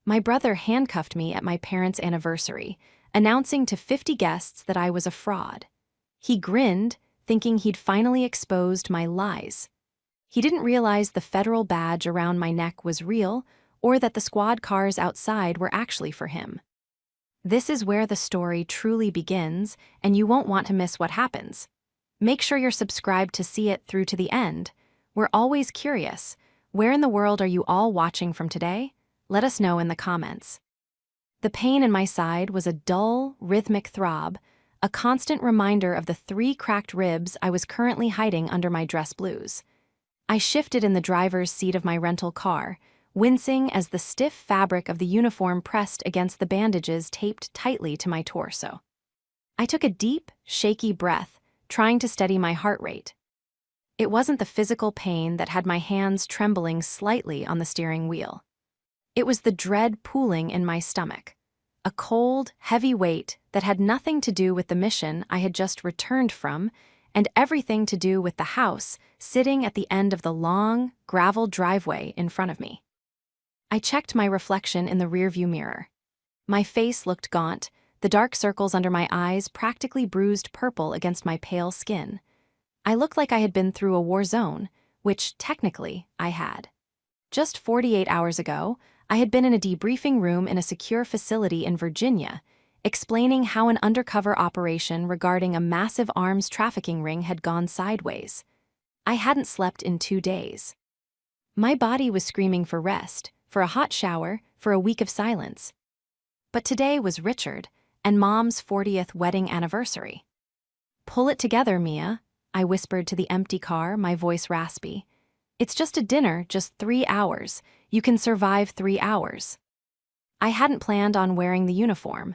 My brother handcuffed me at my parents' anniversary, announcing to 50 guests that I was a fraud. He grinned, thinking he'd finally exposed my lies. He didn't realize the federal badge around my neck was real, or that the squad cars outside were actually for him. This is where the story truly begins, and you won't want to miss what happens. Make sure you're subscribed to see it through to the end. We're always curious. Where in the world are you all watching from today? Let us know in the comments. The pain in my side was a dull, rhythmic throb, a constant reminder of the 3 cracked ribs I was currently hiding under my dress blues. I shifted in the driver's seat of my rental car, wincing as the stiff fabric of the uniform pressed against the bandages taped tightly to my torso. I took a deep, shaky breath, trying to steady my heart rate. It wasn't the physical pain that had my hands trembling slightly on the steering wheel. It was the dread pooling in my stomach, a cold, heavy weight that had nothing to do with the mission I had just returned from, and everything to do with the house sitting at the end of the long, gravel driveway in front of me. I checked my reflection in the rearview mirror. My face looked gaunt, the dark circles under my eyes practically bruised purple against my pale skin. I looked like I had been through a war zone, which, technically, I had. Just 48 hours ago, I had been in a debriefing room in a secure facility in Virginia, explaining how an undercover operation regarding a massive arms trafficking ring had gone sideways. I hadn't slept in 2 days. My body was screaming for rest, for a hot shower, for a week of silence. But today was Richard and Mom's 40th wedding anniversary. "Pull it together, Mia," I whispered to the empty car, my voice raspy. "It's just a dinner, just 3 hours. You can survive 3 hours." I hadn't planned on wearing the uniform.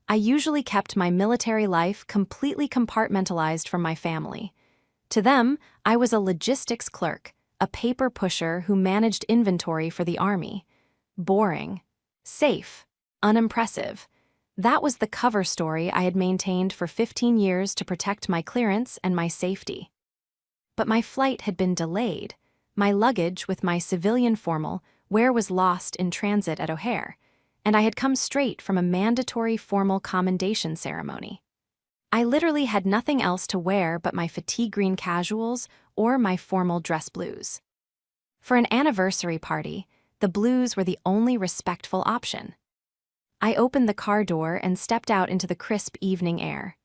I usually kept my military life completely compartmentalized from my family. To them, I was a logistics clerk, a paper pusher who managed inventory for the army. Boring. Safe. Unimpressive. That was the cover story I had maintained for 15 years to protect my clearance and my safety. But my flight had been delayed. My luggage with my civilian formal wear was lost in transit at O'Hare, and I had come straight from a mandatory formal commendation ceremony. I literally had nothing else to wear but my fatigue green casuals or my formal dress blues. For an anniversary party, the blues were the only respectful option. I opened the car door and stepped out into the crisp evening air.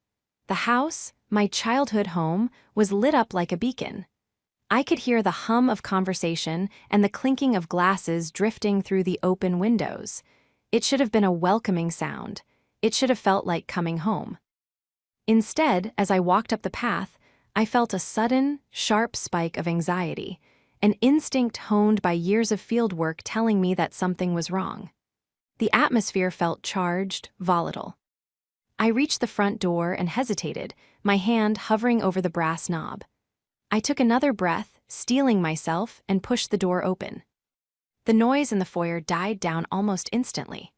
The house, my childhood home, was lit up like a beacon. I could hear the hum of conversation and the clinking of glasses drifting through the open windows. It should have been a welcoming sound. It should have felt like coming home. Instead, as I walked up the path, I felt a sudden, sharp spike of anxiety, an instinct honed by years of fieldwork telling me that something was wrong. The atmosphere felt charged, volatile. I reached the front door and hesitated, my hand hovering over the brass knob. I took another breath, steeling myself, and pushed the door open. The noise in the foyer died down almost instantly.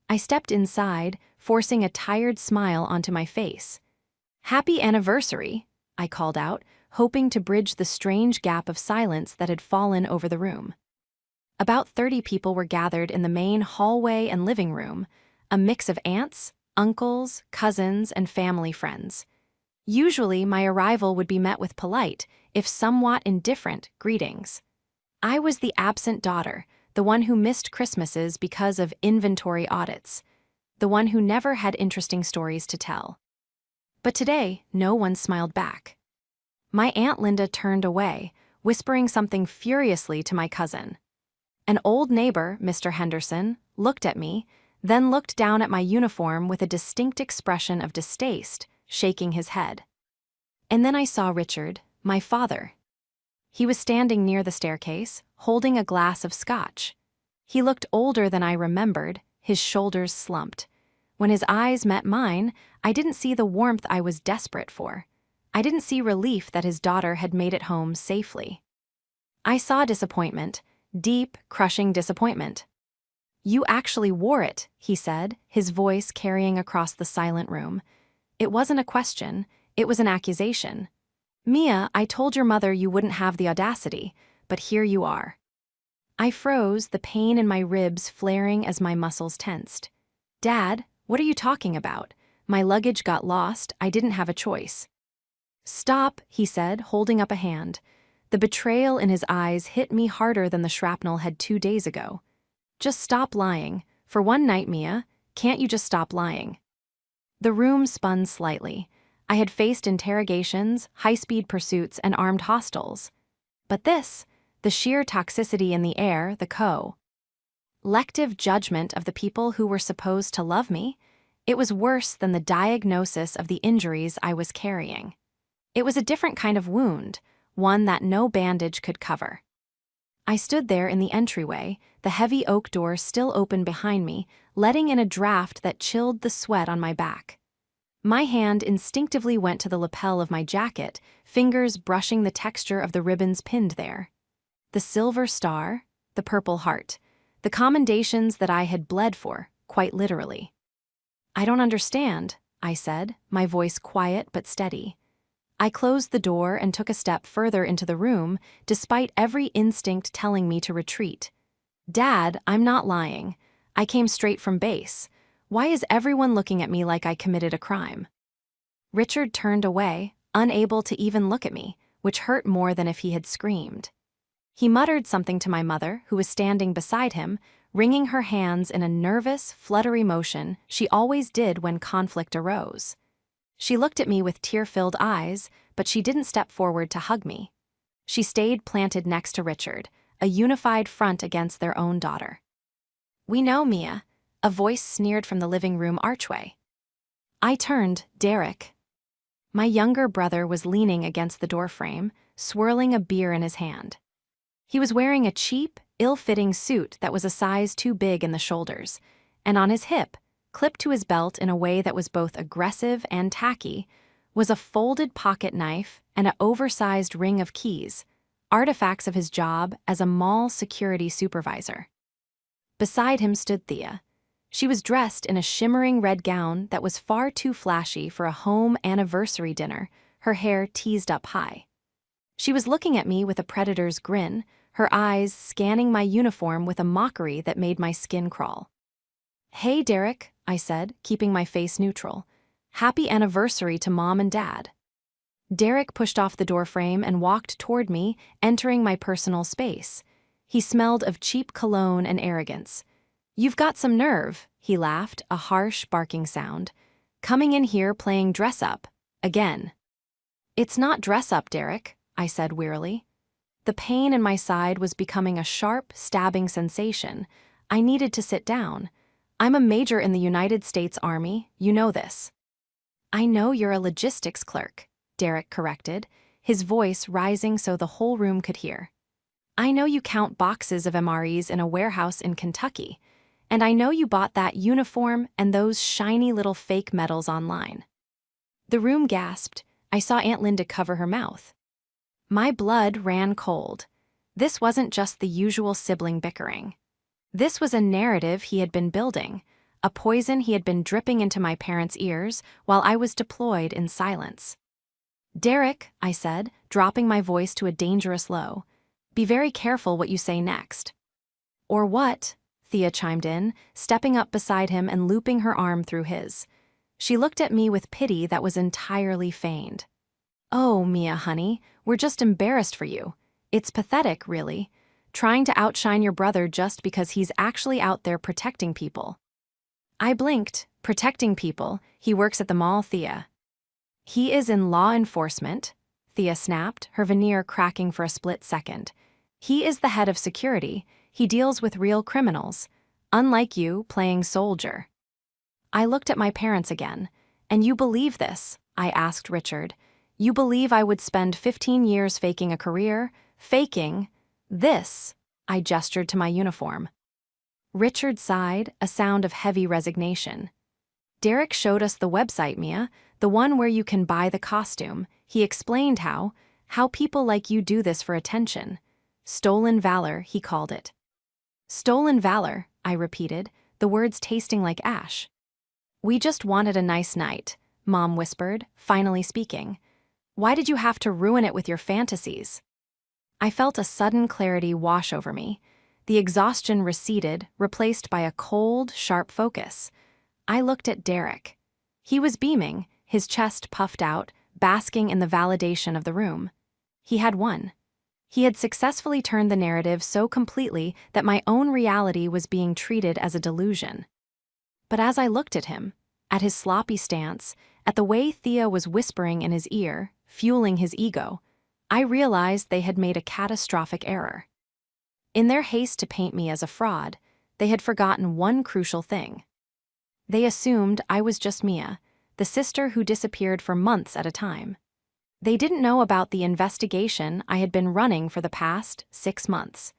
I stepped inside, forcing a tired smile onto my face. "Happy anniversary," I called out, hoping to bridge the strange gap of silence that had fallen over the room. About 30 people were gathered in the main hallway and living room, a mix of aunts, uncles, cousins, and family friends. Usually, my arrival would be met with polite, if somewhat indifferent, greetings. I was the absent daughter, the one who missed Christmases because of inventory audits, the one who never had interesting stories to tell. But today, no one smiled back. My Aunt Linda turned away, whispering something furiously to my cousin. An old neighbor, Mr. Henderson, looked at me, then looked down at my uniform with a distinct expression of distaste, shaking his head. And then I saw Richard, my father. He was standing near the staircase, holding a glass of scotch. He looked older than I remembered, his shoulders slumped. When his eyes met mine, I didn't see the warmth I was desperate for. I didn't see relief that his daughter had made it home safely. I saw disappointment, deep, crushing disappointment. "You actually wore it," he said, his voice carrying across the silent room. It wasn't a question, it was an accusation. "Mia, I told your mother you wouldn't have the audacity, but here you are." I froze, the pain in my ribs flaring as my muscles tensed. Dad, what are you talking about? My luggage got lost, I didn't have a choice. Stop, he said, holding up a hand. The betrayal in his eyes hit me harder than the shrapnel had 2 days ago. Just stop lying. For one night, Mia, can't you just stop lying? The room spun slightly. I had faced interrogations, high-speed pursuits, and armed hostiles. But this, the sheer toxicity in the air, the collective judgment of the people who were supposed to love me, it was worse than the diagnosis of the injuries I was carrying. It was a different kind of wound, one that no bandage could cover. I stood there in the entryway, the heavy oak door still open behind me, letting in a draft that chilled the sweat on my back. My hand instinctively went to the lapel of my jacket, fingers brushing the texture of the ribbons pinned there. The silver star, the purple heart, the commendations that I had bled for, quite literally. I don't understand, I said, my voice quiet but steady. I closed the door and took a step further into the room, despite every instinct telling me to retreat. Dad, I'm not lying. I came straight from base. Why is everyone looking at me like I committed a crime? Richard turned away, unable to even look at me, which hurt more than if he had screamed. He muttered something to my mother, who was standing beside him, wringing her hands in a nervous, fluttery motion she always did when conflict arose. She looked at me with tear-filled eyes, but she didn't step forward to hug me. She stayed planted next to Richard, a unified front against their own daughter. "We know, Mia," a voice sneered from the living room archway. I turned, Derek. My younger brother was leaning against the doorframe, swirling a beer in his hand. He was wearing a cheap, ill-fitting suit that was a size too big in the shoulders, and on his hip, clipped to his belt in a way that was both aggressive and tacky, was a folded pocket knife and an oversized ring of keys, artifacts of his job as a mall security supervisor. Beside him stood Thea. She was dressed in a shimmering red gown that was far too flashy for a home anniversary dinner, her hair teased up high. She was looking at me with a predator's grin, her eyes scanning my uniform with a mockery that made my skin crawl. "Hey, Derek," I said, keeping my face neutral. "Happy anniversary to Mom and Dad." Derek pushed off the doorframe and walked toward me, entering my personal space. He smelled of cheap cologne and arrogance. "You've got some nerve," he laughed, a harsh, barking sound. "Coming in here playing dress-up. Again." "It's not dress-up, Derek," I said wearily. The pain in my side was becoming a sharp, stabbing sensation. I needed to sit down. "I'm a major in the United States Army, you know this." "I know you're a logistics clerk," Derek corrected, his voice rising so the whole room could hear. "I know you count boxes of MREs in a warehouse in Kentucky, and I know you bought that uniform and those shiny little fake medals online." The room gasped. I saw Aunt Linda cover her mouth. My blood ran cold. This wasn't just the usual sibling bickering. This was a narrative he had been building, a poison he had been dripping into my parents' ears while I was deployed in silence. "Derek," I said, dropping my voice to a dangerous low, "be very careful what you say next." "Or what?" Thea chimed in, stepping up beside him and looping her arm through his. She looked at me with pity that was entirely feigned. "Oh, Mia, honey, we're just embarrassed for you. It's pathetic, really. Trying to outshine your brother just because he's actually out there protecting people." I blinked. "Protecting people? He works at the mall, Thea." "He is in law enforcement," Thea snapped, her veneer cracking for a split second. "He is the head of security. He deals with real criminals. Unlike you, playing soldier." I looked at my parents again. "And you believe this?" I asked Richard. "You believe I would spend 15 years faking a career? Faking this?" I gestured to my uniform. Richard sighed, a sound of heavy resignation. "Derek showed us the website, Mia, the one where you can buy the costume. He explained how people like you do this for attention. Stolen valor, he called it." "Stolen valor," I repeated, the words tasting like ash. "We just wanted a nice night," Mom whispered, finally speaking. "Why did you have to ruin it with your fantasies?" I felt a sudden clarity wash over me. The exhaustion receded, replaced by a cold, sharp focus. I looked at Derek. He was beaming, his chest puffed out, basking in the validation of the room. He had won. He had successfully turned the narrative so completely that my own reality was being treated as a delusion. But as I looked at him, at his sloppy stance, at the way Thea was whispering in his ear, fueling his ego, I realized they had made a catastrophic error. In their haste to paint me as a fraud, they had forgotten one crucial thing. They assumed I was just Mia, the sister who disappeared for months at a time. They didn't know about the investigation I had been running for the past 6 months.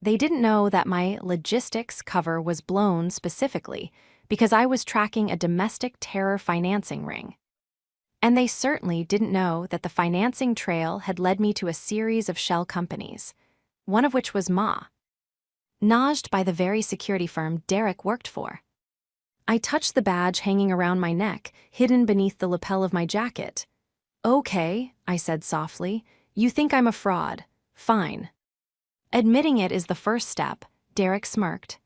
They didn't know that my logistics cover was blown specifically because I was tracking a domestic terror financing ring. And they certainly didn't know that the financing trail had led me to a series of shell companies, one of which was Najed by the very security firm Derek worked for. I touched the badge hanging around my neck, hidden beneath the lapel of my jacket. "Okay," I said softly, "you think I'm a fraud. Fine. Admitting it is the first step," Derek smirked.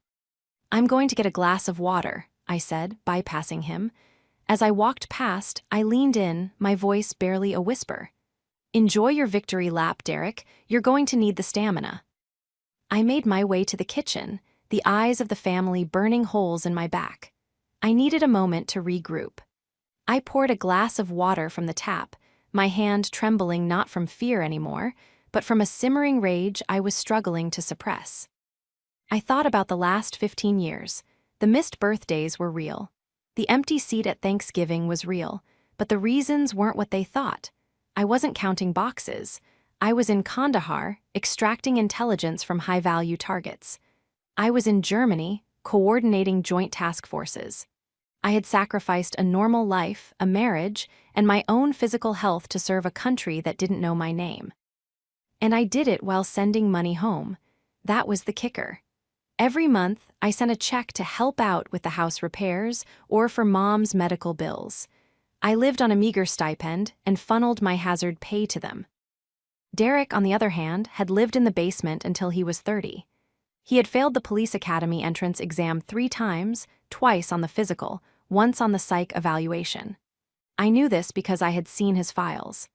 "I'm going to get a glass of water," I said, bypassing him. As I walked past, I leaned in, my voice barely a whisper. "Enjoy your victory lap, Derek. You're going to need the stamina." I made my way to the kitchen, the eyes of the family burning holes in my back. I needed a moment to regroup. I poured a glass of water from the tap, my hand trembling not from fear anymore, but from a simmering rage I was struggling to suppress. I thought about the last 15 years. The missed birthdays were real. The empty seat at Thanksgiving was real, but the reasons weren't what they thought. I wasn't counting boxes. I was in Kandahar, extracting intelligence from high-value targets. I was in Germany, coordinating joint task forces. I had sacrificed a normal life, a marriage, and my own physical health to serve a country that didn't know my name. And I did it while sending money home. That was the kicker. Every month, I sent a check to help out with the house repairs or for Mom's medical bills. I lived on a meager stipend and funneled my hazard pay to them. Derek, on the other hand, had lived in the basement until he was 30. He had failed the police academy entrance exam 3 times, twice on the physical, once on the psych evaluation. I knew this because I had seen his files.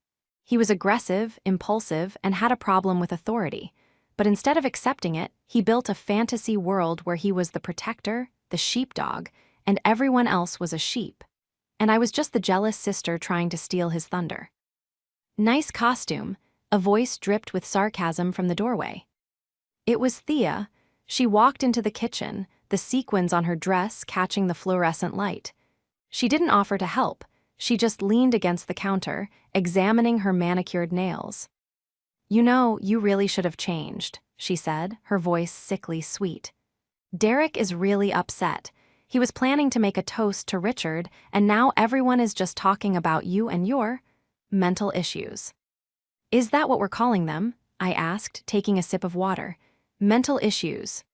He was aggressive, impulsive, and had a problem with authority. But instead of accepting it, he built a fantasy world where he was the protector, the sheepdog, and everyone else was a sheep. And I was just the jealous sister trying to steal his thunder. "Nice costume," a voice dripped with sarcasm from the doorway. It was Thea. She walked into the kitchen, the sequins on her dress catching the fluorescent light. She didn't offer to help. She just leaned against the counter, examining her manicured nails. "You know, you really should have changed," she said, her voice sickly sweet. "Derek is really upset. He was planning to make a toast to Richard, and now everyone is just talking about you and your mental issues." "Is that what we're calling them?" I asked, taking a sip of water. "Mental issues."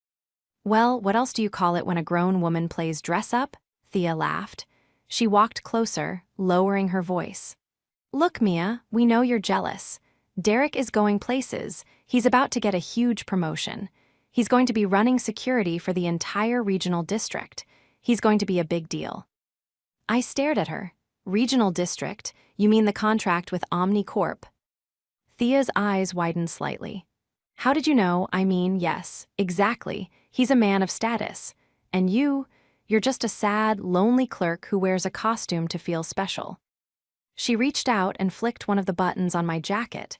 "Well, what else do you call it when a grown woman plays dress-up?" Thea laughed. She walked closer, lowering her voice. "Look, Mia, we know you're jealous. Derek is going places. He's about to get a huge promotion. He's going to be running security for the entire regional district. He's going to be a big deal." I stared at her. "Regional district? You mean the contract with OmniCorp?" Thea's eyes widened slightly. "How did you know? I mean, yes, exactly. He's a man of status. And you're just a sad, lonely clerk who wears a costume to feel special." She reached out and flicked one of the buttons on my jacket.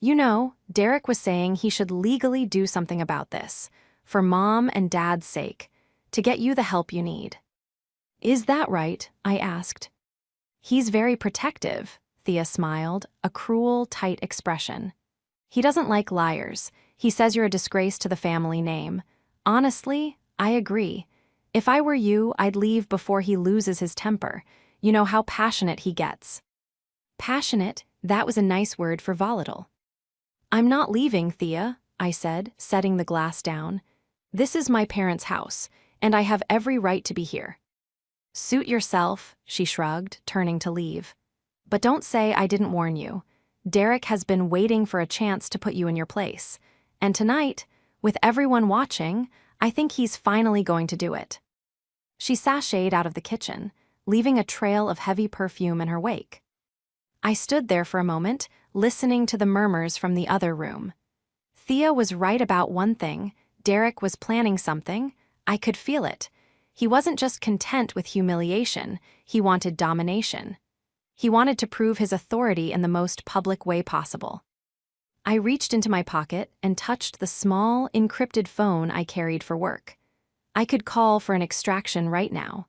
"You know, Derek was saying he should legally do something about this, for Mom and Dad's sake, to get you the help you need." "Is that right?" I asked. "He's very protective," Thea smiled, a cruel, tight expression. "He doesn't like liars. He says you're a disgrace to the family name. Honestly, I agree. If I were you, I'd leave before he loses his temper. You know how passionate he gets." Passionate, that was a nice word for volatile. "I'm not leaving, Thea," I said, setting the glass down. "This is my parents' house, and I have every right to be here." "Suit yourself," she shrugged, turning to leave. "But don't say I didn't warn you. Derek has been waiting for a chance to put you in your place. And tonight, With everyone watching, I think he's finally going to do it." She sashayed out of the kitchen, leaving a trail of heavy perfume in her wake. I stood there for a moment, listening to the murmurs from the other room. Thea was right about one thing: Derek was planning something. I could feel it. He wasn't just content with humiliation, he wanted domination. He wanted to prove his authority in the most public way possible. I reached into my pocket and touched the small, encrypted phone I carried for work. I could call for an extraction right now.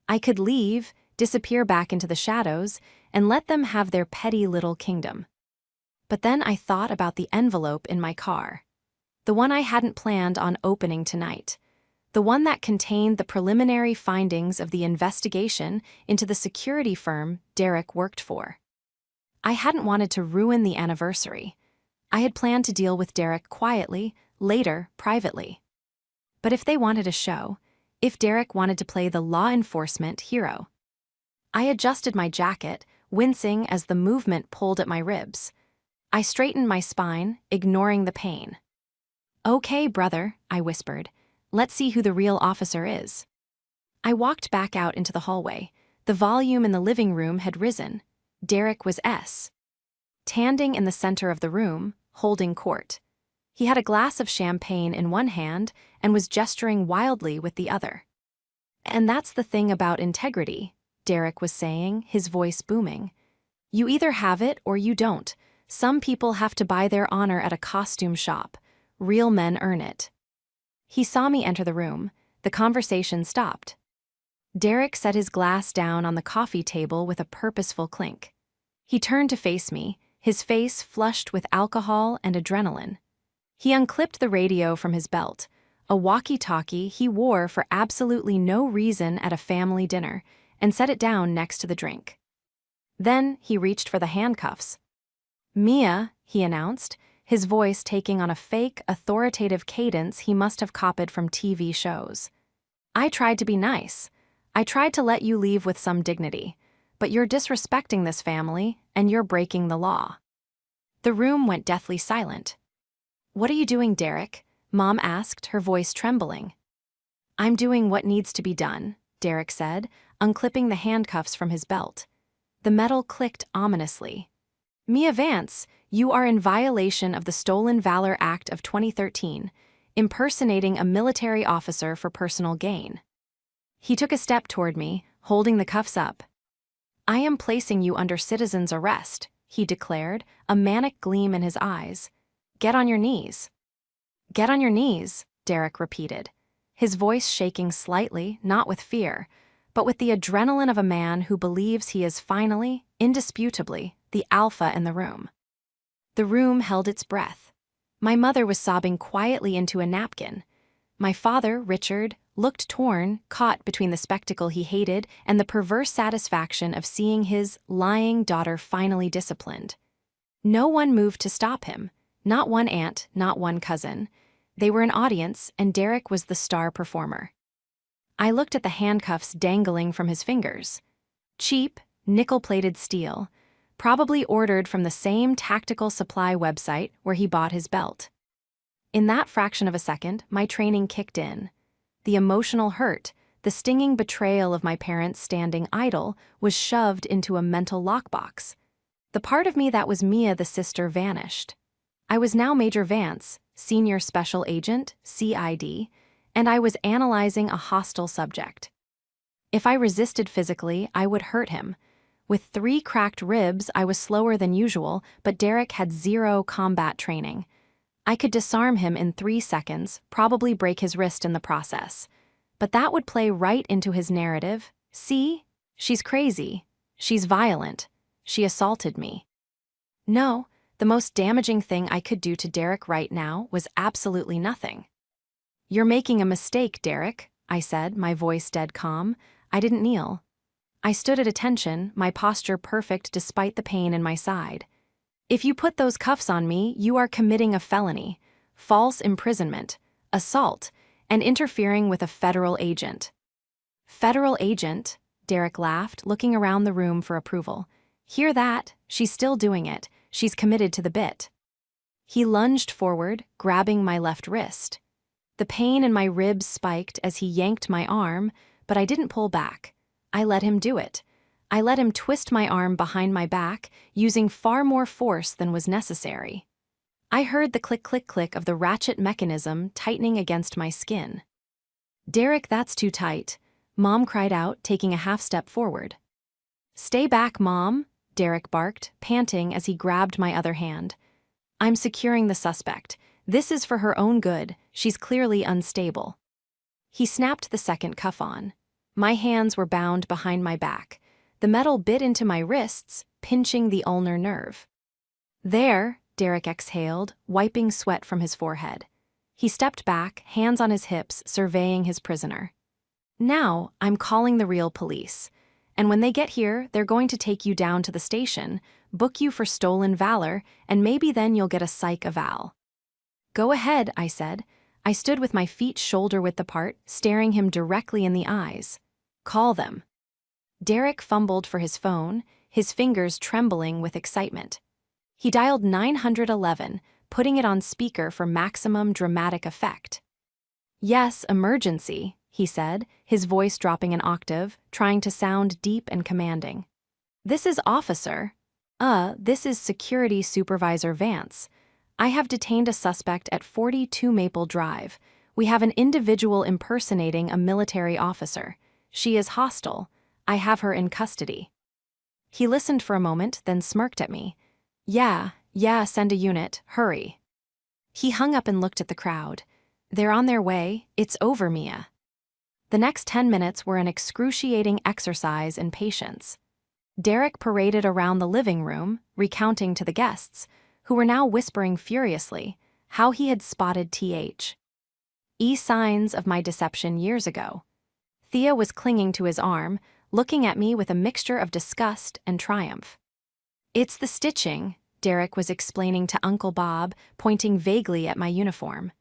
I could leave, disappear back into the shadows, and let them have their petty little kingdom. But then I thought about the envelope in my car. The one I hadn't planned on opening tonight. The one that contained the preliminary findings of the investigation into the security firm Derek worked for. I hadn't wanted to ruin the anniversary. I had planned to deal with Derek quietly, later, privately. But if they wanted a show, if Derek wanted to play the law enforcement hero. I adjusted my jacket, wincing as the movement pulled at my ribs. I straightened my spine, ignoring the pain. "Okay, brother," I whispered. "Let's see who the real officer is." I walked back out into the hallway. The volume in the living room had risen. Derek was standing in the center of the room, holding court. He had a glass of champagne in one hand and was gesturing wildly with the other. "And that's the thing about integrity," Derek was saying, his voice booming. "You either have it or you don't. Some people have to buy their honor at a costume shop. Real men earn it." He saw me enter the room. The conversation stopped. Derek set his glass down on the coffee table with a purposeful clink. He turned to face me, his face flushed with alcohol and adrenaline. He unclipped the radio from his belt, a walkie-talkie he wore for absolutely no reason at a family dinner, and set it down next to the drink. Then he reached for the handcuffs. "Mia," he announced, his voice taking on a fake, authoritative cadence he must have copied from TV shows. "I tried to be nice. I tried to let you leave with some dignity. But you're disrespecting this family, and you're breaking the law." The room went deathly silent. "What are you doing, Derek?" Mom asked, her voice trembling. "I'm doing what needs to be done," Derek said, unclipping the handcuffs from his belt. The metal clicked ominously. "Mia Vance, you are in violation of the Stolen Valor Act of 2013, impersonating a military officer for personal gain." He took a step toward me, holding the cuffs up. "I am placing you under citizen's arrest," he declared, a manic gleam in his eyes. "Get on your knees." "Get on your knees," Derek repeated, his voice shaking slightly, not with fear, but with the adrenaline of a man who believes he is finally, indisputably, the alpha in the room. The room held its breath. My mother was sobbing quietly into a napkin. My father, Richard, looked torn, caught between the spectacle he hated and the perverse satisfaction of seeing his lying daughter finally disciplined. No one moved to stop him. Not one aunt, not one cousin. They were an audience, and Derek was the star performer. I looked at the handcuffs dangling from his fingers. Cheap, nickel-plated steel, probably ordered from the same tactical supply website where he bought his belt. In that fraction of a second, my training kicked in. The emotional hurt, the stinging betrayal of my parents standing idle, was shoved into a mental lockbox. The part of me that was Mia the sister vanished. I was now Major Vance, Senior Special Agent, CID, and I was analyzing a hostile subject. If I resisted physically, I would hurt him. With 3 cracked ribs, I was slower than usual, but Derek had 0 combat training. I could disarm him in 3 seconds, probably break his wrist in the process. But that would play right into his narrative. "See? She's crazy. She's violent. She assaulted me." No, the most damaging thing I could do to Derek right now was absolutely nothing. "You're making a mistake, Derek," I said, my voice dead calm. I didn't kneel. I stood at attention, my posture perfect despite the pain in my side. "If you put those cuffs on me, you are committing a felony, false imprisonment, assault, and interfering with a federal agent." "Federal agent?" Derek laughed, looking around the room for approval. "Hear that? She's still doing it. She's committed to the bit." He lunged forward, grabbing my left wrist. The pain in my ribs spiked as he yanked my arm, but I didn't pull back. I let him do it. I let him twist my arm behind my back, using far more force than was necessary. I heard the click-click-click of the ratchet mechanism tightening against my skin. "Derek, that's too tight," Mom cried out, taking a half step forward. "Stay back, Mom," Derek barked, panting as he grabbed my other hand. "I'm securing the suspect. This is for her own good. She's clearly unstable." He snapped the second cuff on. My hands were bound behind my back. The metal bit into my wrists, pinching the ulnar nerve. "There," Derek exhaled, wiping sweat from his forehead. He stepped back, hands on his hips, surveying his prisoner. "Now, I'm calling the real police. And when they get here, they're going to take you down to the station, book you for stolen valor, and maybe then you'll get a psych eval." "Go ahead," I said. I stood with my feet shoulder-width apart, staring him directly in the eyes. "Call them." Derek fumbled for his phone, his fingers trembling with excitement. He dialed 911, putting it on speaker for maximum dramatic effect. "Yes, emergency," he said, his voice dropping an octave, trying to sound deep and commanding. "This is this is Security Supervisor Vance. I have detained a suspect at 42 Maple Drive. We have an individual impersonating a military officer. She is hostile. I have her in custody." He listened for a moment, then smirked at me. Yeah, send a unit, hurry." He hung up and looked at the crowd. "They're on their way. It's over, Mia." The next 10 minutes were an excruciating exercise in patience. Derek paraded around the living room, recounting to the guests, who were now whispering furiously, how he had spotted signs of my deception years ago. Thea was clinging to his arm, looking at me with a mixture of disgust and triumph. "It's the stitching," Derek was explaining to Uncle Bob, pointing vaguely at my uniform.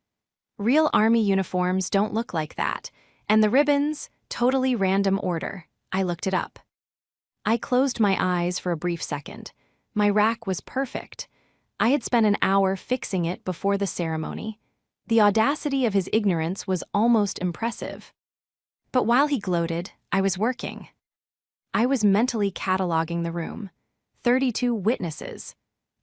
"Real Army uniforms don't look like that, and the ribbons, totally random order." I looked it up. I closed my eyes for a brief second. My rack was perfect. I had spent an hour fixing it before the ceremony. The audacity of his ignorance was almost impressive. But while he gloated, I was working. I was mentally cataloging the room. 32 witnesses.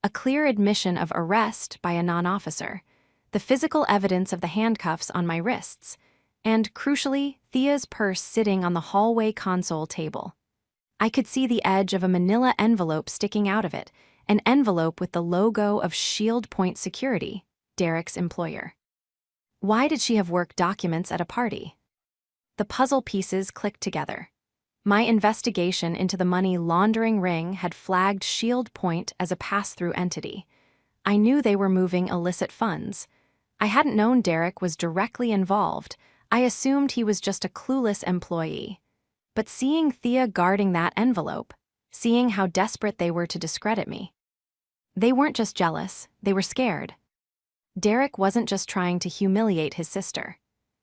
A clear admission of arrest by a non-officer. The physical evidence of the handcuffs on my wrists. And, crucially, Thea's purse sitting on the hallway console table. I could see the edge of a manila envelope sticking out of it, an envelope with the logo of Shield Point Security, Derek's employer. Why did she have work documents at a party? The puzzle pieces clicked together. My investigation into the money laundering ring had flagged Shield Point as a pass-through entity. I knew they were moving illicit funds. I hadn't known Derek was directly involved. I assumed he was just a clueless employee. But seeing Thea guarding that envelope, seeing how desperate they were to discredit me. They weren't just jealous, they were scared. Derek wasn't just trying to humiliate his sister.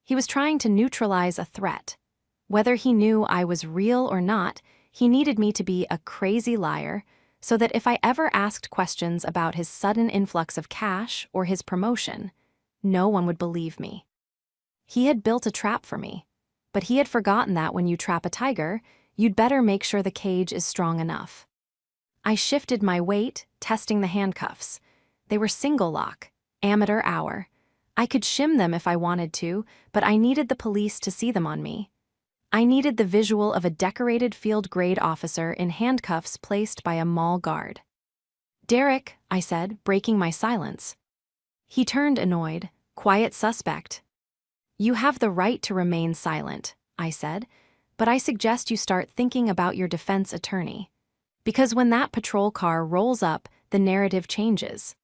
He was trying to neutralize a threat. Whether he knew I was real or not, he needed me to be a crazy liar, so that if I ever asked questions about his sudden influx of cash or his promotion, no one would believe me. He had built a trap for me, but he had forgotten that when you trap a tiger, you'd better make sure the cage is strong enough. I shifted my weight, testing the handcuffs. They were single lock, amateur hour. I could shim them if I wanted to, but I needed the police to see them on me. I needed the visual of a decorated field-grade officer in handcuffs placed by a mall guard. "Derek," I said, breaking my silence. He turned annoyed. "Quiet suspect." "You have the right to remain silent," I said, "but I suggest you start thinking about your defense attorney. Because when that patrol car rolls up, the narrative changes."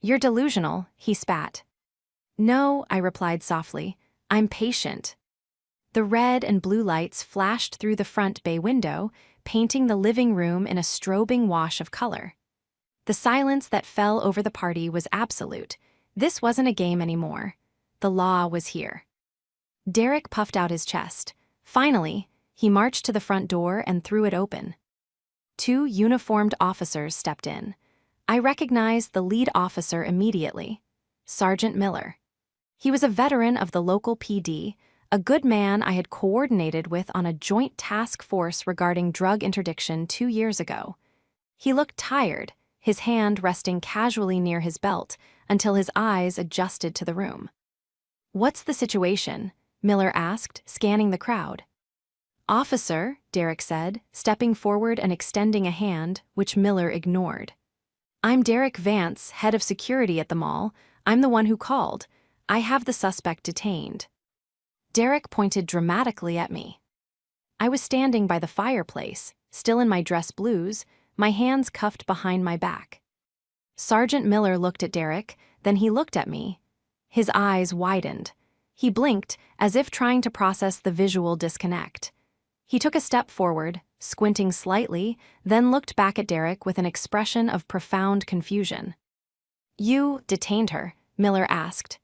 "You're delusional," he spat. "No," I replied softly, "I'm patient." The red and blue lights flashed through the front bay window, painting the living room in a strobing wash of color. The silence that fell over the party was absolute. This wasn't a game anymore. The law was here. Derek puffed out his chest. Finally, he marched to the front door and threw it open. 2 uniformed officers stepped in. I recognized the lead officer immediately, Sergeant Miller. He was a veteran of the local PD, a good man I had coordinated with on a joint task force regarding drug interdiction 2 years ago. He looked tired, his hand resting casually near his belt until his eyes adjusted to the room. "What's the situation?" Miller asked, scanning the crowd. "Officer," Derek said, stepping forward and extending a hand, which Miller ignored. "I'm Derek Vance, head of security at the mall. I'm the one who called. I have the suspect detained." Derek pointed dramatically at me. I was standing by the fireplace, still in my dress blues, my hands cuffed behind my back. Sergeant Miller looked at Derek, then he looked at me. His eyes widened. He blinked, as if trying to process the visual disconnect. He took a step forward, squinting slightly, then looked back at Derek with an expression of profound confusion. "You detained her?" Miller asked.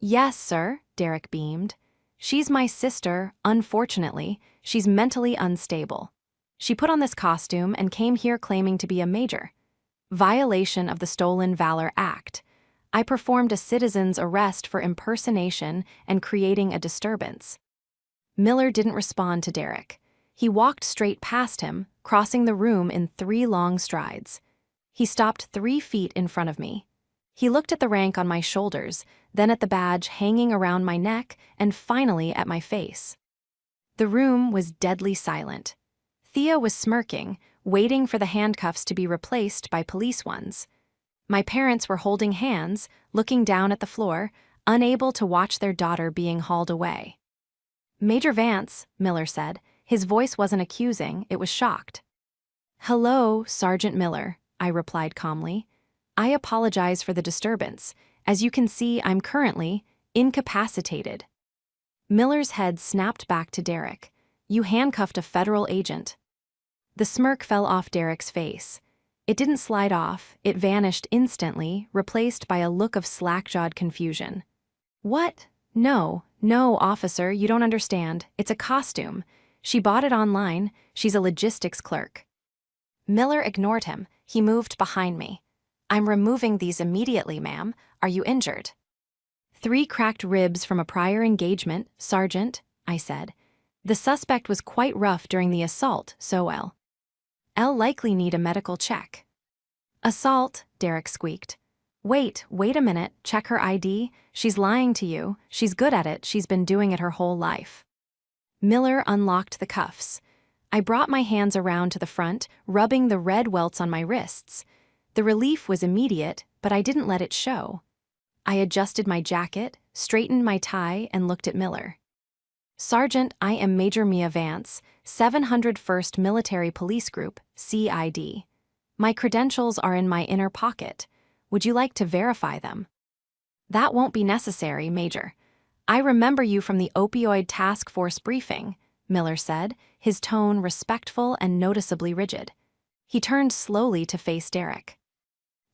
"Yes, sir," Derek beamed. "She's my sister, unfortunately. She's mentally unstable. She put on this costume and came here claiming to be a major. Violation of the Stolen Valor Act. I performed a citizen's arrest for impersonation and creating a disturbance." Miller didn't respond to Derek. He walked straight past him, crossing the room in 3 long strides. He stopped 3 feet in front of me. He looked at the rank on my shoulders, then at the badge hanging around my neck, and finally at my face. The room was deadly silent. Thea was smirking, waiting for the handcuffs to be replaced by police ones. My parents were holding hands, looking down at the floor, unable to watch their daughter being hauled away. "Major Vance," Miller said. His voice wasn't accusing, it was shocked. "Hello, Sergeant Miller," I replied calmly. "I apologize for the disturbance. As you can see, I'm currently incapacitated." Miller's head snapped back to Derek. "You handcuffed a federal agent." The smirk fell off Derek's face. It didn't slide off, it vanished instantly, replaced by a look of slack-jawed confusion. "What? No, officer, you don't understand. It's a costume. She bought it online. She's a logistics clerk." Miller ignored him. He moved behind me. "I'm removing these immediately, ma'am. Are you injured?" 3 cracked ribs from a prior engagement, Sergeant," I said. "The suspect was quite rough during the assault, so I'll likely need a medical check." "Assault," Derek squeaked. Wait a minute, check her ID. She's lying to you. She's good at it. She's been doing it her whole life." Miller unlocked the cuffs. I brought my hands around to the front, rubbing the red welts on my wrists. The relief was immediate, but I didn't let it show. I adjusted my jacket, straightened my tie, and looked at Miller. "Sergeant, I am Major Mia Vance, 701st Military Police Group, CID. My credentials are in my inner pocket. Would you like to verify them?" "That won't be necessary, Major. I remember you from the opioid task force briefing," Miller said, his tone respectful and noticeably rigid. He turned slowly to face Derek.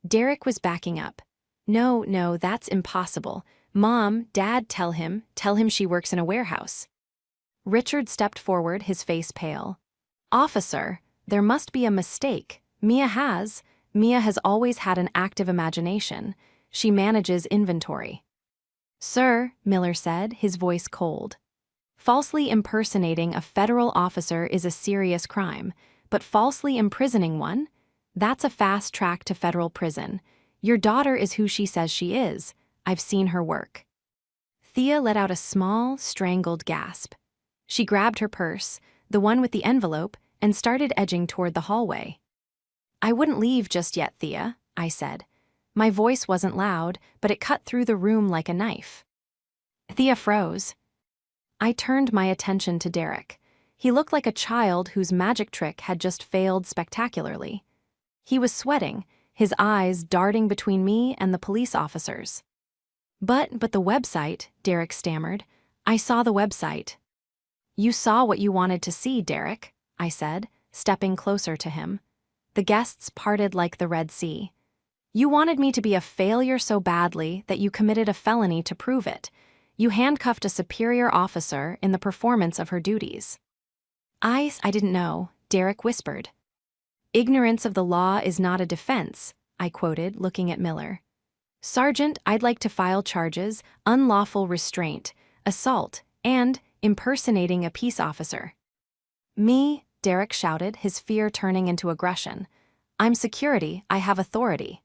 Derek was backing up. No, that's impossible. Mom, Dad, tell him she works in a warehouse." Richard stepped forward, his face pale. "Officer, there must be a mistake. Mia has always had an active imagination. She manages inventory." "Sir," Miller said, his voice cold. "Falsely impersonating a federal officer is a serious crime, but falsely imprisoning one? That's a fast track to federal prison. Your daughter is who she says she is. I've seen her work." Thea let out a small, strangled gasp. She grabbed her purse, the one with the envelope, and started edging toward the hallway. "I wouldn't leave just yet, Thea," I said. My voice wasn't loud, but it cut through the room like a knife. Thea froze. I turned my attention to Derek. He looked like a child whose magic trick had just failed spectacularly. He was sweating, his eyes darting between me and the police officers. But the website," Derek stammered. "I saw the website." "You saw what you wanted to see, Derek," I said, stepping closer to him. The guests parted like the Red Sea. "You wanted me to be a failure so badly that you committed a felony to prove it. You handcuffed a superior officer in the performance of her duties." I didn't know," Derek whispered. "Ignorance of the law is not a defense," I quoted, looking at Miller. "Sergeant, I'd like to file charges, unlawful restraint, assault, and impersonating a peace officer." "Me," Derek shouted, his fear turning into aggression. "I'm security, I have authority."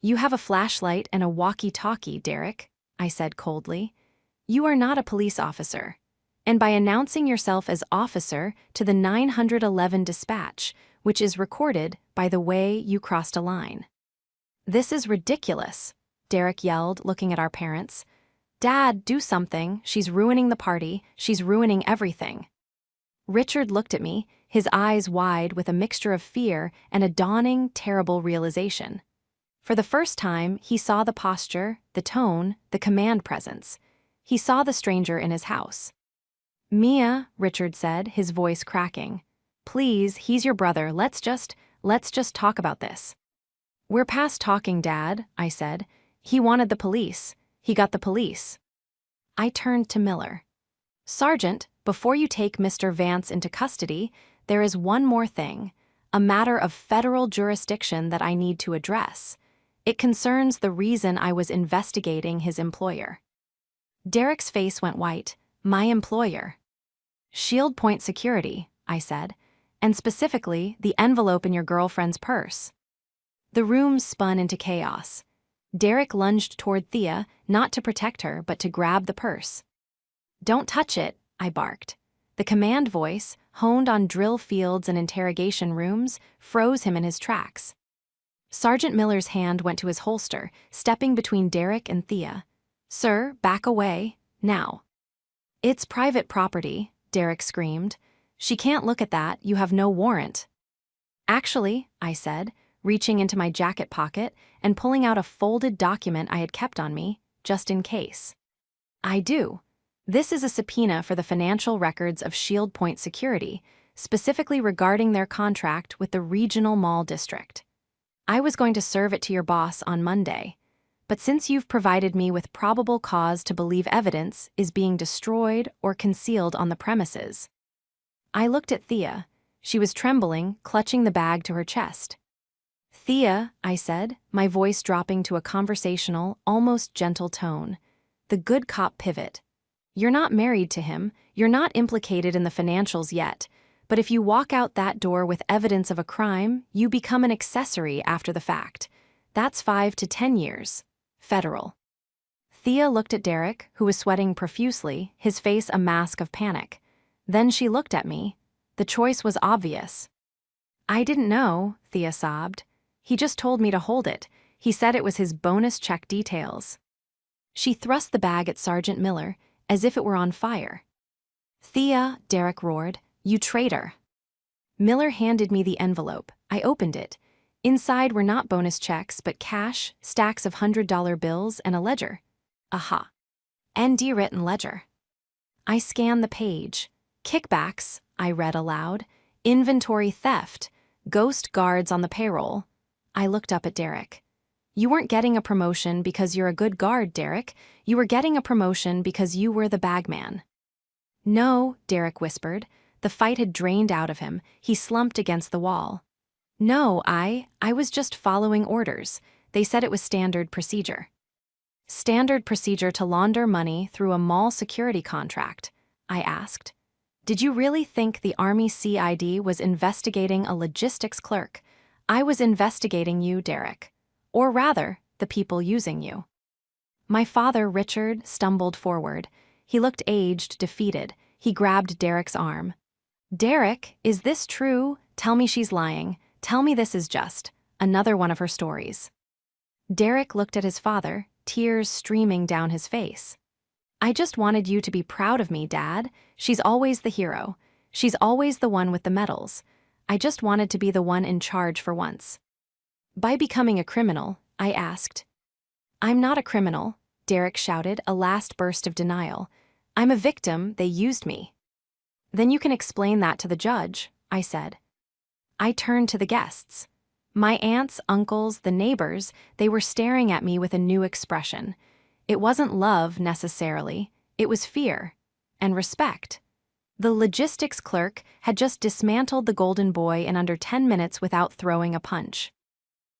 "You have a flashlight and a walkie-talkie, Derek," I said coldly. "You are not a police officer. And by announcing yourself as officer to the 911 dispatch, which is recorded, by the way, you crossed a line." "This is ridiculous," Derek yelled, looking at our parents. "Dad, do something. She's ruining the party. She's ruining everything." Richard looked at me, his eyes wide with a mixture of fear and a dawning, terrible realization. For the first time, he saw the posture, the tone, the command presence. He saw the stranger in his house. "Mia," Richard said, his voice cracking. "Please, he's your brother. Let's just talk about this." "We're past talking, Dad," I said. "He wanted the police. He got the police." I turned to Miller. "Sergeant, before you take Mr. Vance into custody, there is one more thing, a matter of federal jurisdiction that I need to address. It concerns the reason I was investigating his employer." Derek's face went white. "My employer?" "Shield Point Security," I said, "and specifically the envelope in your girlfriend's purse." The room spun into chaos. Derek lunged toward Thea, not to protect her, but to grab the purse. "Don't touch it," I barked. The command voice, honed on drill fields and interrogation rooms, froze him in his tracks. Sergeant Miller's hand went to his holster, stepping between Derek and Thea. "Sir, back away, now." "It's private property," Derek screamed. "She can't look at that, you have no warrant." "Actually," I said, reaching into my jacket pocket and pulling out a folded document I had kept on me, just in case. "I do. This is a subpoena for the financial records of Shield Point Security, specifically regarding their contract with the Regional Mall District. I was going to serve it to your boss on Monday, but since you've provided me with probable cause to believe evidence is being destroyed or concealed on the premises." I looked at Thea. She was trembling, clutching the bag to her chest. "Thea," I said, my voice dropping to a conversational, almost gentle tone. "The good cop pivot. You're not married to him, you're not implicated in the financials yet, but if you walk out that door with evidence of a crime, you become an accessory after the fact. That's 5 to 10 years. Federal." Thea looked at Derek, who was sweating profusely, his face a mask of panic. Then she looked at me. The choice was obvious. "I didn't know," Thea sobbed. "He just told me to hold it. He said it was his bonus check details." She thrust the bag at Sergeant Miller, as if it were on fire. "Thea," Derek roared, "you traitor." Miller handed me the envelope. I opened it. Inside were not bonus checks, but cash, stacks of $100 bills, and a ledger. Aha. ND written ledger. I scanned the page. "Kickbacks," I read aloud. "Inventory theft. Ghost guards on the payroll." I looked up at Derek. "You weren't getting a promotion because you're a good guard, Derek. You were getting a promotion because you were the bagman." "No," Derek whispered. The fight had drained out of him. He slumped against the wall. "No, I was just following orders. They said it was standard procedure." "Standard procedure to launder money through a mall security contract?" I asked. "Did you really think the Army CID was investigating a logistics clerk? I was investigating you, Derek. Or rather, the people using you." My father, Richard, stumbled forward. He looked aged, defeated. He grabbed Derek's arm. "Derek, is this true? Tell me she's lying. Tell me this is just another one of her stories." Derek looked at his father, tears streaming down his face. "I just wanted you to be proud of me, Dad. She's always the hero. She's always the one with the medals. I just wanted to be the one in charge for once." "By becoming a criminal?" I asked. "I'm not a criminal," Derek shouted, a last burst of denial. "I'm a victim, they used me." "Then you can explain that to the judge," I said. I turned to the guests. My aunts, uncles, the neighbors, they were staring at me with a new expression. It wasn't love, necessarily. It was fear. And respect. The logistics clerk had just dismantled the Golden Boy in under 10 minutes without throwing a punch.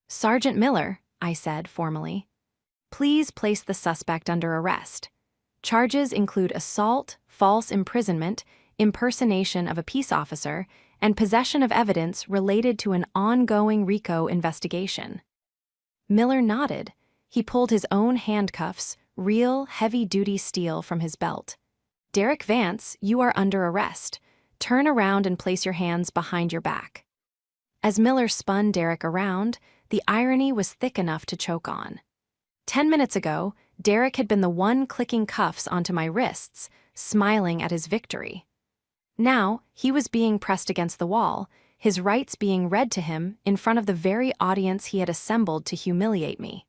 Sergeant Miller, I said formally. Please place the suspect under arrest. Charges include assault, false imprisonment, impersonation of a peace officer, and possession of evidence related to an ongoing RICO investigation. Miller nodded. He pulled his own handcuffs, real, heavy-duty steel, from his belt. Derek Vance, you are under arrest. Turn around and place your hands behind your back. As Miller spun Derek around, the irony was thick enough to choke on. 10 minutes ago, Derek had been the one clicking cuffs onto my wrists, smiling at his victory. Now, he was being pressed against the wall, his rights being read to him in front of the very audience he had assembled to humiliate me.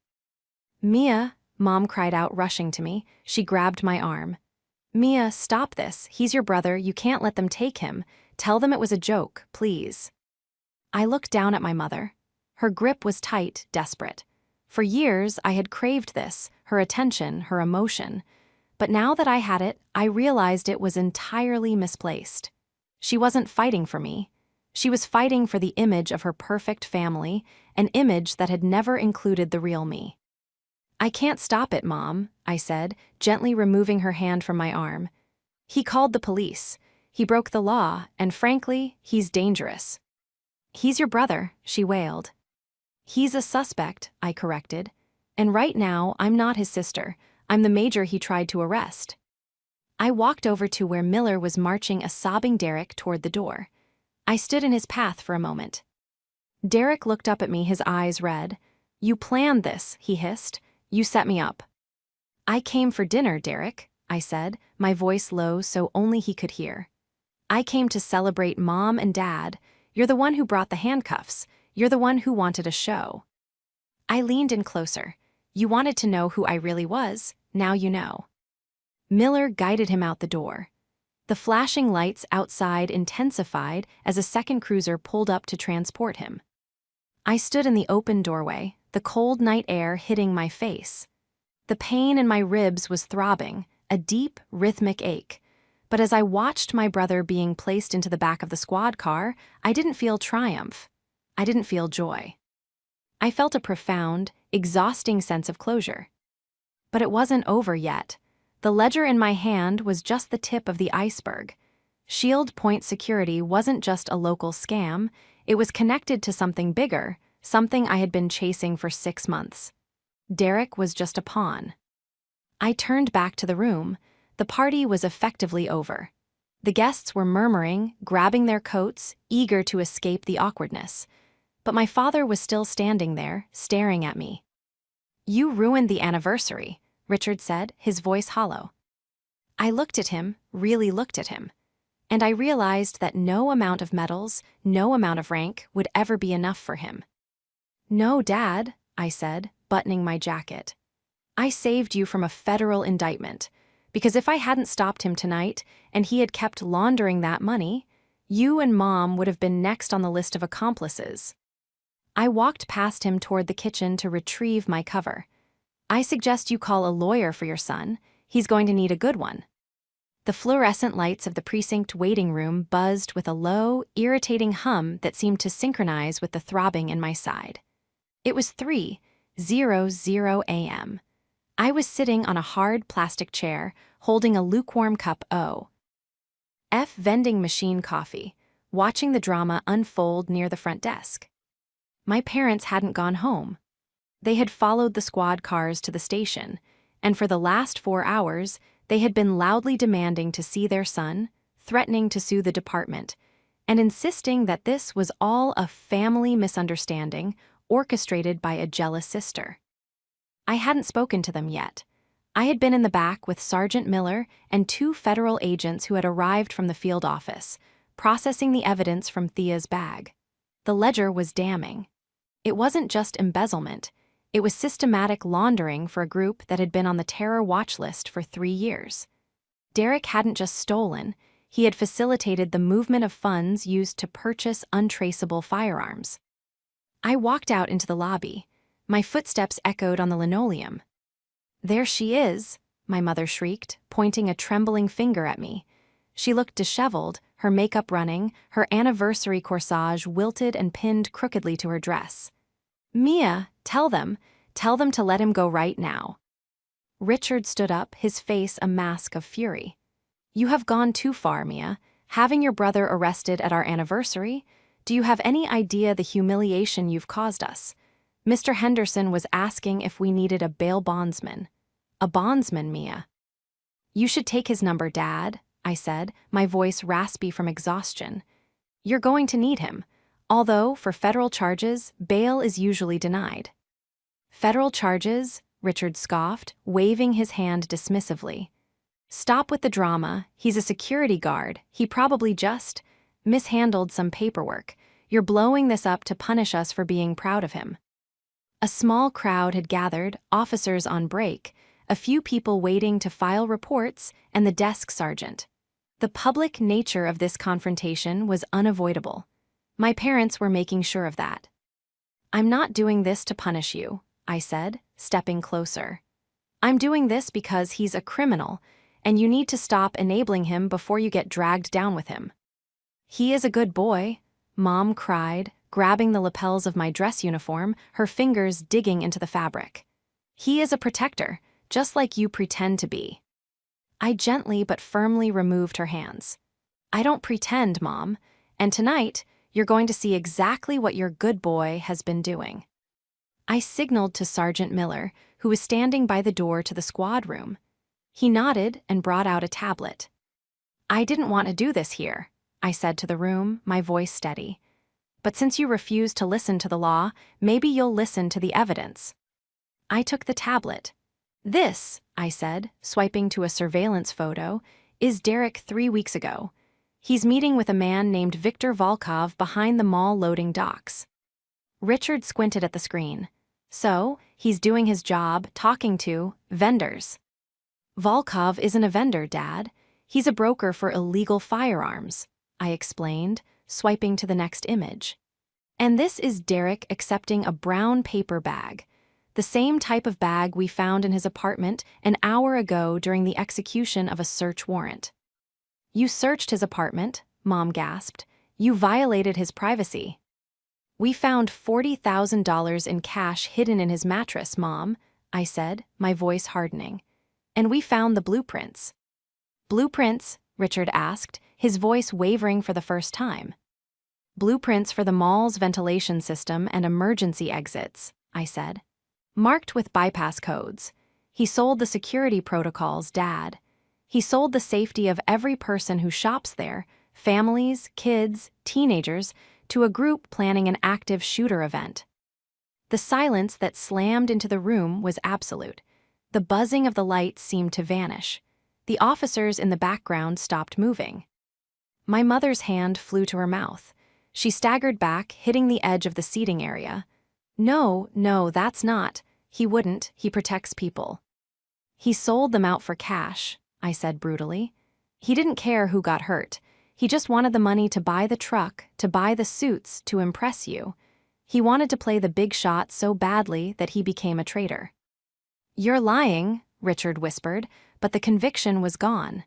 Mia, Mom cried out, rushing to me. She grabbed my arm. Mia, stop this. He's your brother. You can't let them take him. Tell them it was a joke, please. I looked down at my mother. Her grip was tight, desperate. For years, I had craved this, her attention, her emotion. But now that I had it, I realized it was entirely misplaced. She wasn't fighting for me. She was fighting for the image of her perfect family, an image that had never included the real me. I can't stop it, Mom, I said, gently removing her hand from my arm. He called the police. He broke the law, and frankly, he's dangerous. He's your brother, she wailed. He's a suspect, I corrected. And right now, I'm not his sister. I'm the major he tried to arrest. I walked over to where Miller was marching a sobbing Derek toward the door. I stood in his path for a moment. Derek looked up at me, his eyes red. You planned this, he hissed. You set me up. I came for dinner, Derek, I said, my voice low so only he could hear. I came to celebrate Mom and Dad. You're the one who brought the handcuffs. You're the one who wanted a show. I leaned in closer. You wanted to know who I really was. Now you know. Miller guided him out the door. The flashing lights outside intensified as a second cruiser pulled up to transport him. I stood in the open doorway, the cold night air hitting my face. The pain in my ribs was throbbing, a deep, rhythmic ache. But as I watched my brother being placed into the back of the squad car, I didn't feel triumph. I didn't feel joy. I felt a profound, exhausting sense of closure. But it wasn't over yet. The ledger in my hand was just the tip of the iceberg. Shield Point Security wasn't just a local scam, it was connected to something bigger, something I had been chasing for 6 months. Derek was just a pawn. I turned back to the room. The party was effectively over. The guests were murmuring, grabbing their coats, eager to escape the awkwardness. But my father was still standing there, staring at me. You ruined the anniversary, Richard said, his voice hollow. I looked at him, really looked at him. And I realized that no amount of medals, no amount of rank would ever be enough for him. No, Dad, I said, buttoning my jacket. I saved you from a federal indictment, because if I hadn't stopped him tonight and he had kept laundering that money, you and Mom would have been next on the list of accomplices. I walked past him toward the kitchen to retrieve my cover. I suggest you call a lawyer for your son. He's going to need a good one. The fluorescent lights of the precinct waiting room buzzed with a low, irritating hum that seemed to synchronize with the throbbing in my side. It was 3:00 a.m. I was sitting on a hard plastic chair, holding a lukewarm cup of vending machine coffee, watching the drama unfold near the front desk. My parents hadn't gone home. They had followed the squad cars to the station, and for the last 4 hours, they had been loudly demanding to see their son, threatening to sue the department, and insisting that this was all a family misunderstanding orchestrated by a jealous sister. I hadn't spoken to them yet. I had been in the back with Sergeant Miller and 2 federal agents who had arrived from the field office, processing the evidence from Thea's bag. The ledger was damning. It wasn't just embezzlement. It was systematic laundering for a group that had been on the terror watch list for 3 years. Derek hadn't just stolen, he had facilitated the movement of funds used to purchase untraceable firearms. I walked out into the lobby. My footsteps echoed on the linoleum. There she is, my mother shrieked, pointing a trembling finger at me. She looked disheveled, her makeup running, her anniversary corsage wilted and pinned crookedly to her dress. Mia, tell them to let him go right now. Richard stood up, his face a mask of fury. You have gone too far, Mia. Having your brother arrested at our anniversary? Do you have any idea the humiliation you've caused us? Mr. Henderson was asking if we needed a bail bondsman. A bondsman, Mia. You should take his number, Dad, I said, my voice raspy from exhaustion. You're going to need him. Although, for federal charges, bail is usually denied. Federal charges? Richard scoffed, waving his hand dismissively. Stop with the drama. He's a security guard. He probably just mishandled some paperwork. You're blowing this up to punish us for being proud of him. A small crowd had gathered, officers on break, a few people waiting to file reports, and the desk sergeant. The public nature of this confrontation was unavoidable. My parents were making sure of that. I'm not doing this to punish you, I said, stepping closer. I'm doing this because he's a criminal, and you need to stop enabling him before you get dragged down with him. He is a good boy, Mom cried, grabbing the lapels of my dress uniform, her fingers digging into the fabric. He is a protector, just like you pretend to be. I gently but firmly removed her hands. I don't pretend, Mom, and tonight, you're going to see exactly what your good boy has been doing. I signaled to Sergeant Miller, who was standing by the door to the squad room. He nodded and brought out a tablet. I didn't want to do this here, I said to the room, my voice steady. But since you refuse to listen to the law, maybe you'll listen to the evidence. I took the tablet. This, I said, swiping to a surveillance photo, is Derek 3 weeks ago. He's meeting with a man named Viktor Volkov behind the mall loading docks. Richard squinted at the screen. So, he's doing his job, talking to vendors. Volkov isn't a vendor, Dad. He's a broker for illegal firearms, I explained, swiping to the next image. And this is Derek accepting a brown paper bag, the same type of bag we found in his apartment an hour ago during the execution of a search warrant. You searched his apartment, Mom gasped. You violated his privacy. We found $40,000 in cash hidden in his mattress, Mom, I said, my voice hardening. And we found the blueprints. Blueprints? Richard asked, his voice wavering for the first time. Blueprints for the mall's ventilation system and emergency exits, I said. Marked with bypass codes. He sold the security protocols, Dad. He sold the safety of every person who shops there, families, kids, teenagers, to a group planning an active shooter event. The silence that slammed into the room was absolute. The buzzing of the lights seemed to vanish. The officers in the background stopped moving. My mother's hand flew to her mouth. She staggered back, hitting the edge of the seating area. No, that's not. He wouldn't. He protects people. He sold them out for cash, I said brutally. He didn't care who got hurt. He just wanted the money to buy the truck, to buy the suits, to impress you. He wanted to play the big shot so badly that he became a traitor. You're lying, Richard whispered, but the conviction was gone.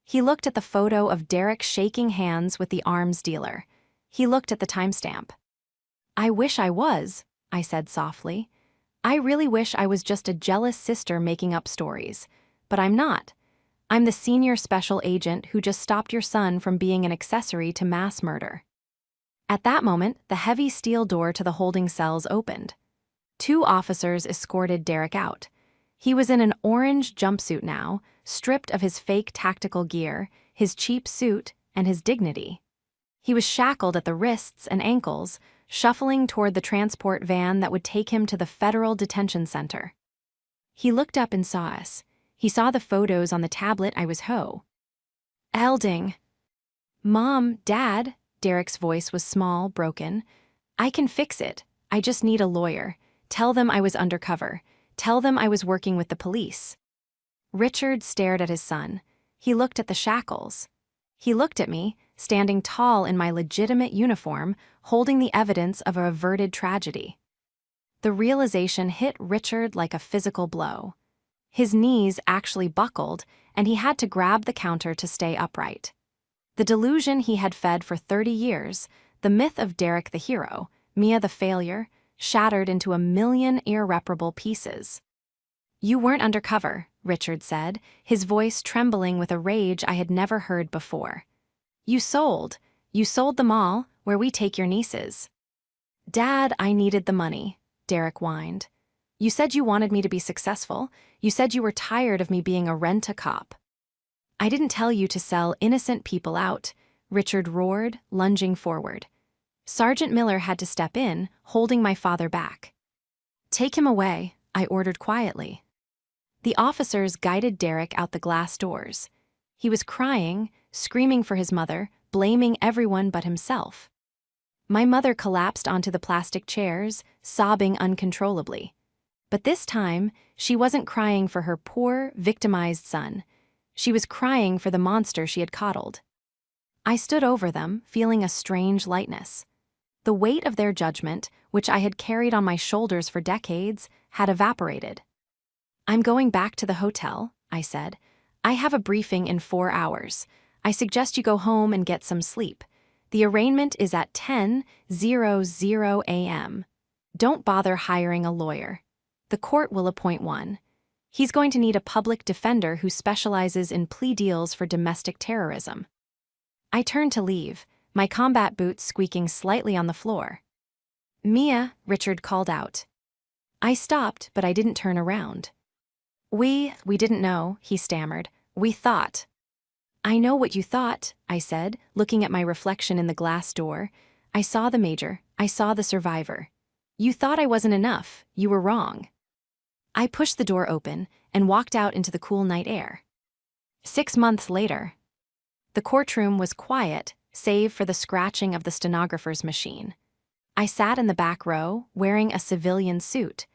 He looked at the photo of Derek shaking hands with the arms dealer. He looked at the timestamp. I wish I was, I said softly. I really wish I was just a jealous sister making up stories. But I'm not. I'm the senior special agent who just stopped your son from being an accessory to mass murder. At that moment, the heavy steel door to the holding cells opened. 2 officers escorted Derek out. He was in an orange jumpsuit now, stripped of his fake tactical gear, his cheap suit, and his dignity. He was shackled at the wrists and ankles, shuffling toward the transport van that would take him to the federal detention center. He looked up and saw us. He saw the photos on the tablet I was Elding. Mom, Dad, Derek's voice was small, broken. I can fix it. I just need a lawyer. Tell them I was undercover. Tell them I was working with the police. Richard stared at his son. He looked at the shackles. He looked at me, standing tall in my legitimate uniform, holding the evidence of a averted tragedy. The realization hit Richard like a physical blow. His knees actually buckled, and he had to grab the counter to stay upright. The delusion he had fed for 30 years, the myth of Derek the hero, Mia the failure, shattered into a million irreparable pieces. "You weren't undercover," Richard said, his voice trembling with a rage I had never heard before. You sold them all, where we take your nieces." "Dad, I needed the money," Derek whined. "You said you wanted me to be successful. You said you were tired of me being a rent-a-cop." "I didn't tell you to sell innocent people out," Richard roared, lunging forward. Sergeant Miller had to step in, holding my father back. "Take him away," I ordered quietly. The officers guided Derek out the glass doors. He was crying, screaming for his mother, blaming everyone but himself. My mother collapsed onto the plastic chairs, sobbing uncontrollably. But this time, she wasn't crying for her poor, victimized son. She was crying for the monster she had coddled. I stood over them, feeling a strange lightness. The weight of their judgment, which I had carried on my shoulders for decades, had evaporated. "I'm going back to the hotel," I said. "I have a briefing in 4 hours. I suggest you go home and get some sleep. The arraignment is at 10:00 a.m. Don't bother hiring a lawyer. The court will appoint one. He's going to need a public defender who specializes in plea deals for domestic terrorism." I turned to leave, my combat boots squeaking slightly on the floor. "Mia," Richard called out. I stopped, but I didn't turn around. We didn't know," he stammered. "We thought." "I know what you thought," I said, looking at my reflection in the glass door. "I saw the major. I saw the survivor. You thought I wasn't enough. You were wrong." I pushed the door open and walked out into the cool night air. 6 months later. The courtroom was quiet, save for the scratching of the stenographer's machine. I sat in the back row, wearing a civilian suit.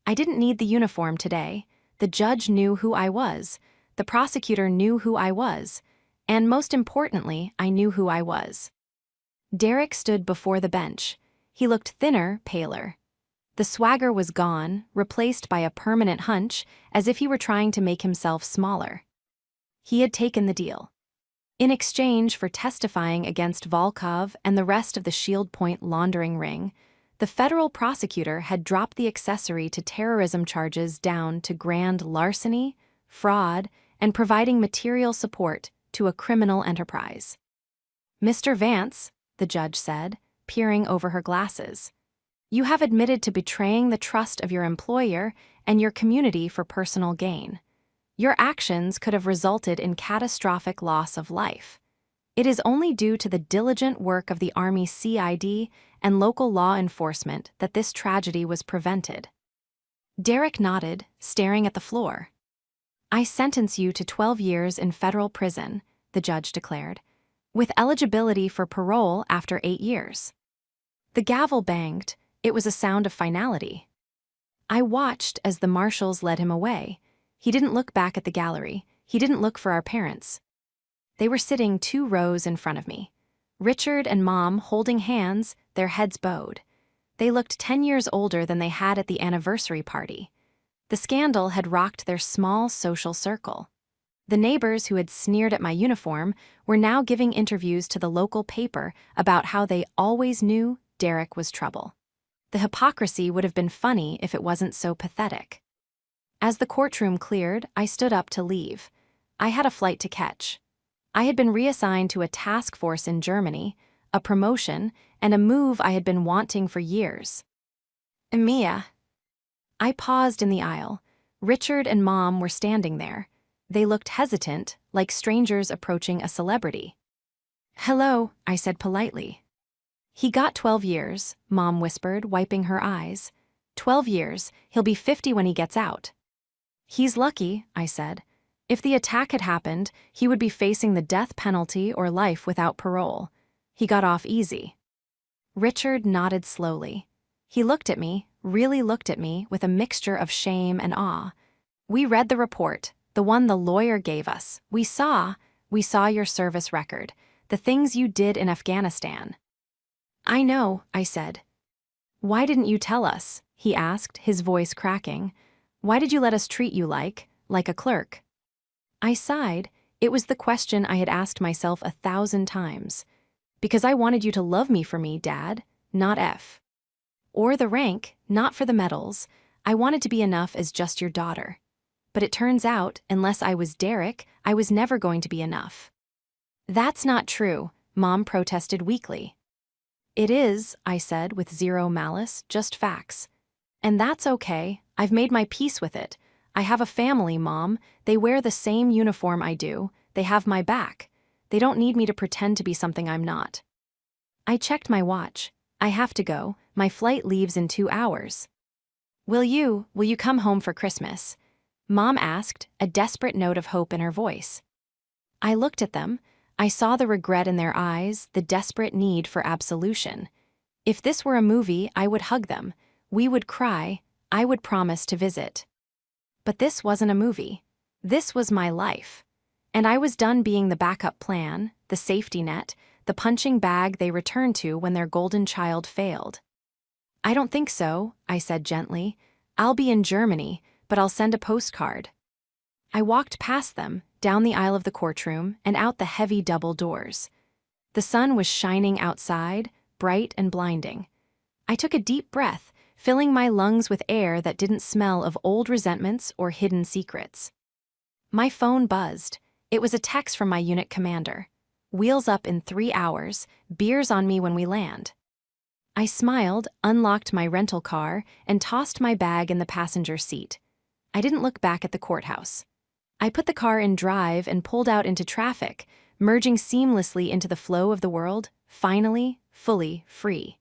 I didn't need the uniform today. The judge knew who I was. The prosecutor knew who I was. And most importantly, I knew who I was. Derek stood before the bench. He looked thinner, paler. The swagger was gone, replaced by a permanent hunch, as if he were trying to make himself smaller. He had taken the deal. In exchange for testifying against Volkov and the rest of the Shield Point laundering ring, the federal prosecutor had dropped the accessory to terrorism charges down to grand larceny, fraud, and providing material support to a criminal enterprise. "Mr. Vance," the judge said, peering over her glasses, "you have admitted to betraying the trust of your employer and your community for personal gain. Your actions could have resulted in catastrophic loss of life. It is only due to the diligent work of the Army CID and local law enforcement that this tragedy was prevented." Derek nodded, staring at the floor. "I sentence you to 12 years in federal prison," the judge declared, "with eligibility for parole after 8 years. The gavel banged. It was a sound of finality. I watched as the marshals led him away. He didn't look back at the gallery. He didn't look for our parents. They were sitting 2 rows in front of me. Richard and Mom holding hands, their heads bowed. They looked 10 years older than they had at the anniversary party. The scandal had rocked their small social circle. The neighbors who had sneered at my uniform were now giving interviews to the local paper about how they always knew Derek was trouble. The hypocrisy would have been funny if it wasn't so pathetic. As the courtroom cleared, I stood up to leave. I had a flight to catch. I had been reassigned to a task force in Germany, a promotion, and a move I had been wanting for years. "Mia." I paused in the aisle. Richard and Mom were standing there. They looked hesitant, like strangers approaching a celebrity. "Hello," I said politely. "He got 12 years, Mom whispered, wiping her eyes. 12 years, he'll be 50 when he gets out." "He's lucky," I said. "If the attack had happened, he would be facing the death penalty or life without parole. He got off easy." Richard nodded slowly. He looked at me, really looked at me, with a mixture of shame and awe. "We read the report, the one the lawyer gave us. We saw your service record, the things you did in Afghanistan." "I know," I said. "Why didn't you tell us?" he asked, his voice cracking. "Why did you let us treat you like a clerk?" I sighed. It was the question I had asked myself 1,000 times. "Because I wanted you to love me for me, Dad, not F." or the rank, not for the medals. I wanted to be enough as just your daughter. But it turns out, unless I was Derek, I was never going to be enough. That's not true, Mom protested weakly. It is, I said with zero malice, just facts. And that's okay, I've made my peace with it. I have a family, Mom. They wear the same uniform I do. They have my back. They don't need me to pretend to be something I'm not. I checked my watch. I have to go. My flight leaves in 2 hours. Will you come home for Christmas? Mom asked, a desperate note of hope in her voice. I looked at them. I saw the regret in their eyes, the desperate need for absolution. If this were a movie, I would hug them. We would cry. I would promise to visit. But this wasn't a movie. This was my life. And I was done being the backup plan, the safety net, the punching bag they returned to when their golden child failed. I don't think so, I said gently. I'll be in Germany, but I'll send a postcard. I walked past them, down the aisle of the courtroom, and out the heavy double doors. The sun was shining outside, bright and blinding. I took a deep breath, filling my lungs with air that didn't smell of old resentments or hidden secrets. My phone buzzed. It was a text from my unit commander. Wheels up in 3 hours, beers on me when we land. I smiled, unlocked my rental car, and tossed my bag in the passenger seat. I didn't look back at the courthouse. I put the car in drive and pulled out into traffic, merging seamlessly into the flow of the world, finally, fully free.